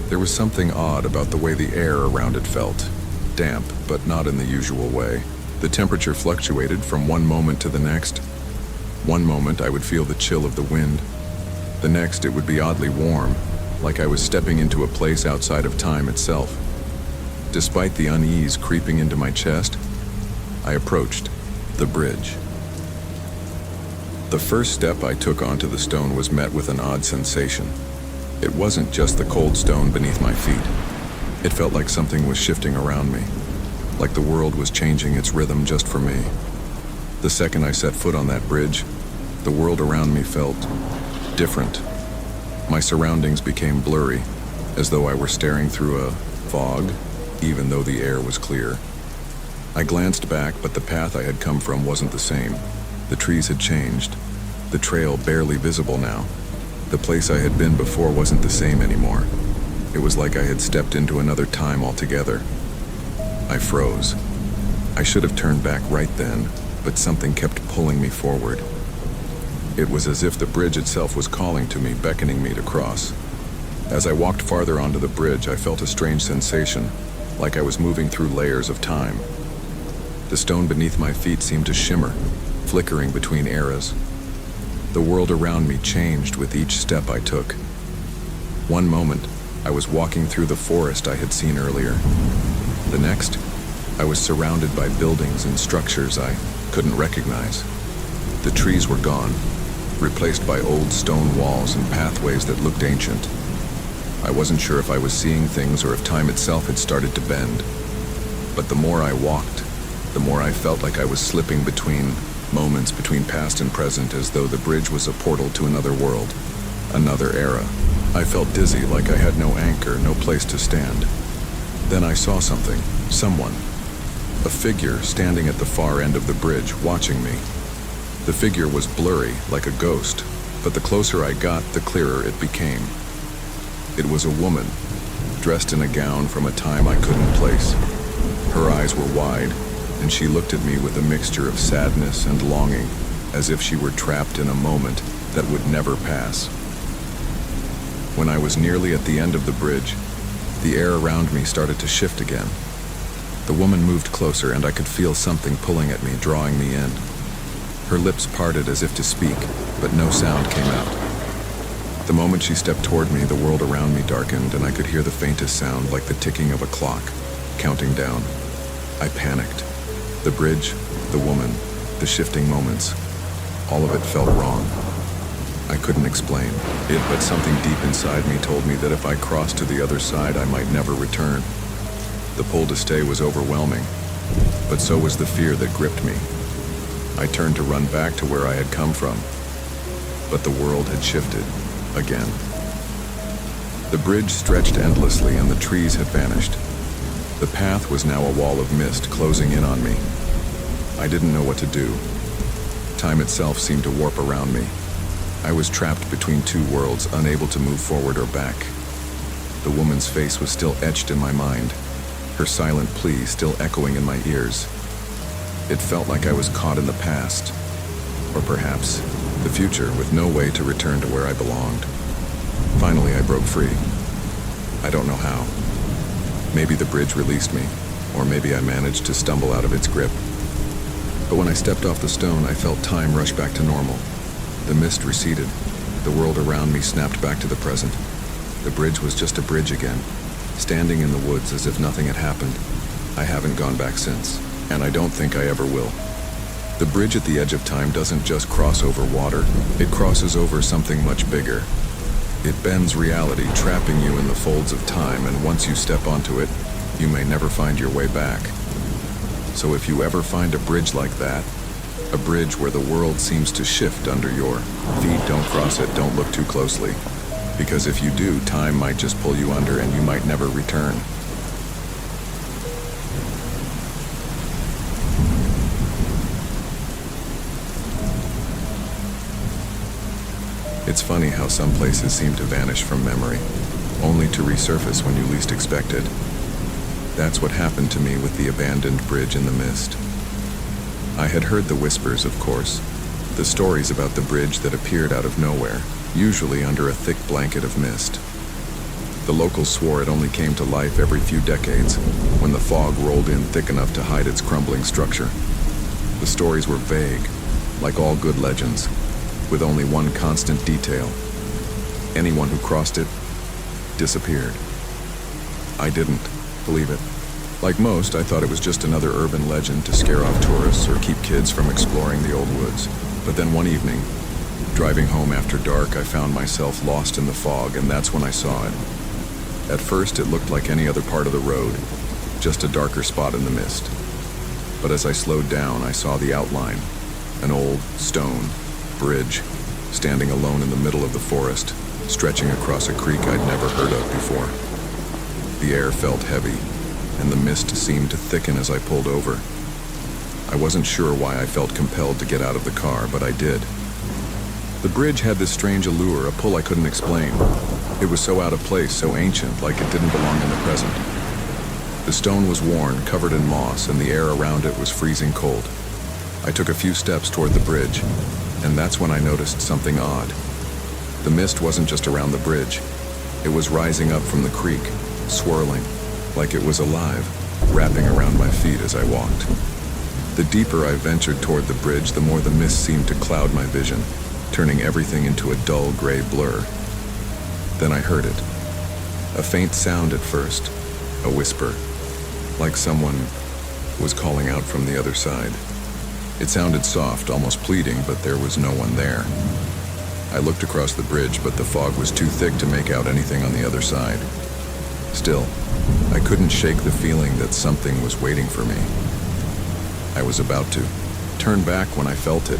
There was something odd about the way the air around it felt, damp, but not in the usual way. The temperature fluctuated from one moment to the next. One moment I would feel the chill of the wind. The next it would be oddly warm, like I was stepping into a place outside of time itself. Despite the unease creeping into my chest, I approached the bridge. The first step I took onto the stone was met with an odd sensation. It wasn't just the cold stone beneath my feet. It felt like something was shifting around me, like the world was changing its rhythm just for me. The second I set foot on that bridge, the world around me felt different. My surroundings became blurry, as though I were staring through a fog, even though the air was clear. I glanced back, but the path I had come from wasn't the same. The trees had changed, the trail barely visible now. The place I had been before wasn't the same anymore. It was like I had stepped into another time altogether. I froze. I should have turned back right then, but something kept pulling me forward. It was as if the bridge itself was calling to me, beckoning me to cross. As I walked farther onto the bridge, I felt a strange sensation, like I was moving through layers of time. The stone beneath my feet seemed to shimmer, flickering between eras. The world around me changed with each step I took. One moment, I was walking through the forest I had seen earlier. The next, I was surrounded by buildings and structures I couldn't recognize. The trees were gone, replaced by old stone walls and pathways that looked ancient. I wasn't sure if I was seeing things or if time itself had started to bend. But the more I walked, the more I felt like I was slipping between moments between past and present, as though the bridge was a portal to another world, another era. I felt dizzy, like I had no anchor, no place to stand. Then I saw something, someone. A figure standing at the far end of the bridge, watching me. The figure was blurry, like a ghost, but the closer I got, the clearer it became. It was a woman, dressed in a gown from a time I couldn't place. Her eyes were wide, and she looked at me with a mixture of sadness and longing, as if she were trapped in a moment that would never pass. When I was nearly at the end of the bridge, the air around me started to shift again. The woman moved closer, and I could feel something pulling at me, drawing me in. Her lips parted as if to speak, but no sound came out. The moment she stepped toward me, the world around me darkened, and I could hear the faintest sound, like the ticking of a clock, counting down. I panicked. The bridge, the woman, the shifting moments, all of it felt wrong. I couldn't explain it, but something deep inside me told me that if I crossed to the other side, I might never return. The pull to stay was overwhelming, but so was the fear that gripped me. I turned to run back to where I had come from, but the world had shifted again. The bridge stretched endlessly, and the trees had vanished. The path was now a wall of mist closing in on me. I didn't know what to do. Time itself seemed to warp around me. I was trapped between two worlds, unable to move forward or back. The woman's face was still etched in my mind, her silent plea still echoing in my ears. It felt like I was caught in the past, or perhaps the future, with no way to return to where I belonged. Finally, I broke free. I don't know how. Maybe the bridge released me, or maybe I managed to stumble out of its grip. But when I stepped off the stone, I felt time rush back to normal. The mist receded. The world around me snapped back to the present. The bridge was just a bridge again, standing in the woods as if nothing had happened. I haven't gone back since, and I don't think I ever will. The bridge at the edge of time doesn't just cross over water, it crosses over something much bigger. It bends reality, trapping you in the folds of time, and once you step onto it, you may never find your way back. So if you ever find a bridge like that, a bridge where the world seems to shift under your feet, don't cross it, don't look too closely. Because if you do, time might just pull you under and you might never return. It's funny how some places seem to vanish from memory, only to resurface when you least expect it. That's what happened to me with the abandoned bridge in the mist. I had heard the whispers, of course, the stories about the bridge that appeared out of nowhere, usually under a thick blanket of mist. The locals swore it only came to life every few decades, when the fog rolled in thick enough to hide its crumbling structure. The stories were vague, like all good legends, with only one constant detail. Anyone who crossed it disappeared. I didn't believe it. Like most, I thought it was just another urban legend to scare off tourists or keep kids from exploring the old woods. But then one evening, driving home after dark, I found myself lost in the fog, and that's when I saw it. At first, it looked like any other part of the road, just a darker spot in the mist. But as I slowed down, I saw the outline, an old stone bridge, standing alone in the middle of the forest, stretching across a creek I'd never heard of before. The air felt heavy, and the mist seemed to thicken as I pulled over. I wasn't sure why I felt compelled to get out of the car, but I did. The bridge had this strange allure, a pull I couldn't explain. It was so out of place, so ancient, like it didn't belong in the present. The stone was worn, covered in moss, and the air around it was freezing cold. I took a few steps toward the bridge, and that's when I noticed something odd. The mist wasn't just around the bridge. It was rising up from the creek, swirling, like it was alive, wrapping around my feet as I walked. The deeper I ventured toward the bridge, the more the mist seemed to cloud my vision, turning everything into a dull gray blur. Then I heard it. A faint sound at first, a whisper, like someone was calling out from the other side. It sounded soft, almost pleading, but there was no one there. I looked across the bridge, but the fog was too thick to make out anything on the other side. Still, I couldn't shake the feeling that something was waiting for me. I was about to turn back when I felt it,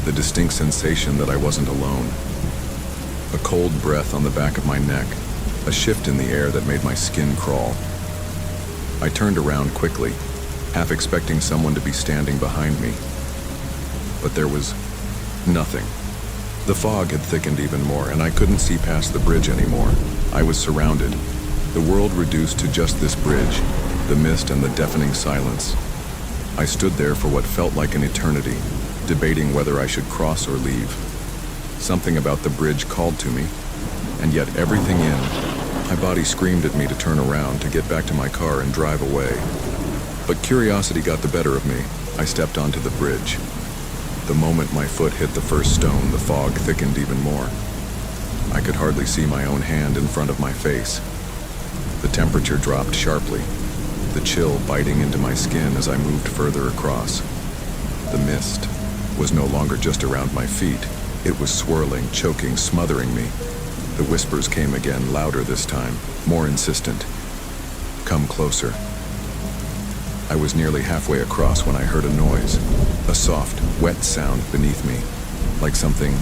the distinct sensation that I wasn't alone. A cold breath on the back of my neck, a shift in the air that made my skin crawl. I turned around quickly, half expecting someone to be standing behind me. But there was nothing. The fog had thickened even more, and I couldn't see past the bridge anymore. I was surrounded, the world reduced to just this bridge, the mist and the deafening silence. I stood there for what felt like an eternity, debating whether I should cross or leave. Something about the bridge called to me, and yet everything in, my body screamed at me to turn around, to get back to my car and drive away. But curiosity got the better of me. I stepped onto the bridge. The moment my foot hit the first stone, the fog thickened even more. I could hardly see my own hand in front of my face. The temperature dropped sharply, the chill biting into my skin as I moved further across. The mist was no longer just around my feet. It was swirling, choking, smothering me. The whispers came again, louder this time, more insistent. Come closer. I was nearly halfway across when I heard a noise, a soft, wet sound beneath me, like something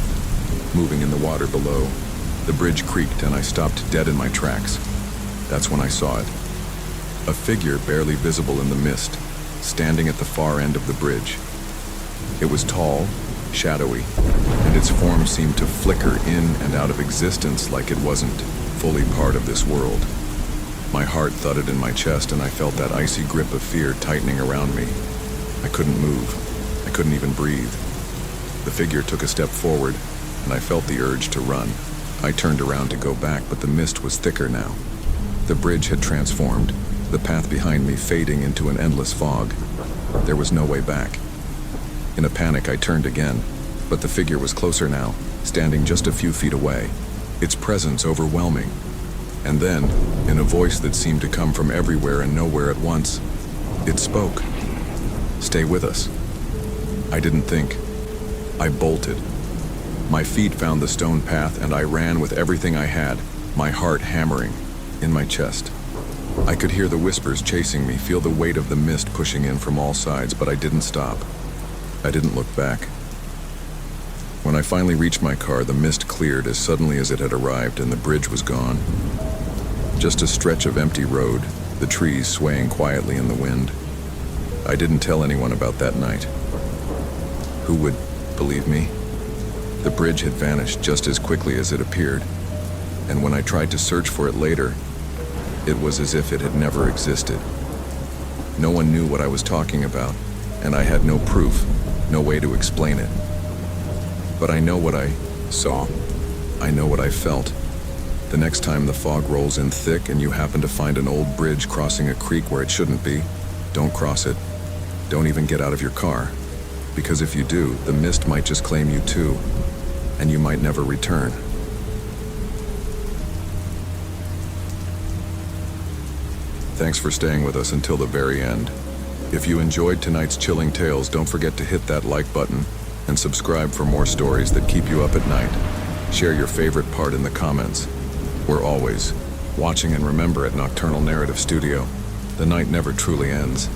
moving in the water below. The bridge creaked and I stopped dead in my tracks. That's when I saw it. A figure barely visible in the mist, standing at the far end of the bridge. It was tall, shadowy, and its form seemed to flicker in and out of existence like it wasn't fully part of this world. My heart thudded in my chest and I felt that icy grip of fear tightening around me. I couldn't move. I couldn't even breathe. The figure took a step forward and I felt the urge to run. I turned around to go back, but the mist was thicker now. The bridge had transformed, the path behind me fading into an endless fog. There was no way back. In a panic, I turned again, but the figure was closer now, standing just a few feet away, its presence overwhelming. And then, in a voice that seemed to come from everywhere and nowhere at once, it spoke. Stay with us. I didn't think. I bolted. My feet found the stone path and I ran with everything I had, my heart hammering in my chest. I could hear the whispers chasing me, feel the weight of the mist pushing in from all sides, but I didn't stop. I didn't look back. When I finally reached my car, the mist cleared as suddenly as it had arrived and the bridge was gone. Just a stretch of empty road, the trees swaying quietly in the wind. I didn't tell anyone about that night. Who would believe me? The bridge had vanished just as quickly as it appeared, and when I tried to search for it later, it was as if it had never existed. No one knew what I was talking about, and I had no proof, no way to explain it. But I know what I saw. I know what I felt. The next time the fog rolls in thick and you happen to find an old bridge crossing a creek where it shouldn't be, don't cross it. Don't even get out of your car. Because if you do, the mist might just claim you too, and you might never return. Thanks for staying with us until the very end. If you enjoyed tonight's chilling tales, don't forget to hit that like button and subscribe for more stories that keep you up at night. Share your favorite part in the comments. We're always watching, and remember, at Nocturnal Narrative Studio, the night never truly ends.